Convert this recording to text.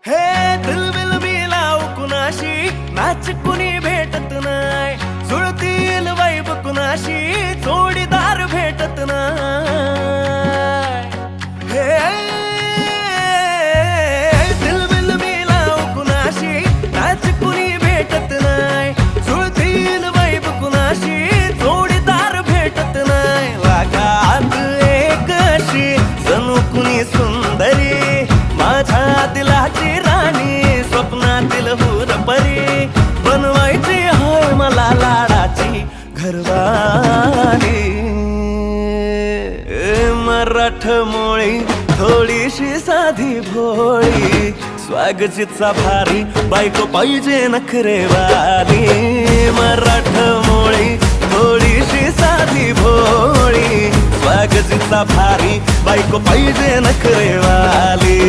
हे दिलबिल मी लावू कुणाशी, मॅच कुणी भेटत नाय, जुळतील वाईब कुणाशी, जोडीदार भेटत नाय. हे दिलबिल मी लावू कुणाशी, मॅच कुणी भेटत नाय, जुळतील वाईब कुणाशी, जोडीदार भेटत नाय. लागात एक अशी जणू कुणी सुंदरी, माझ्या दिलाची राणी, स्वप्नातील हुरपरी, बनवायची होय मला लाडाची घरवाली. मराठमोळी थोडीशी साधी भोळी, स्वागतीचा भारी बायको पाहिजे नखरेवाली. मराठमोळी थोडीशी साधी भोळी, स्वागतीचा भारी बायको पाहिजे नखरेवाली.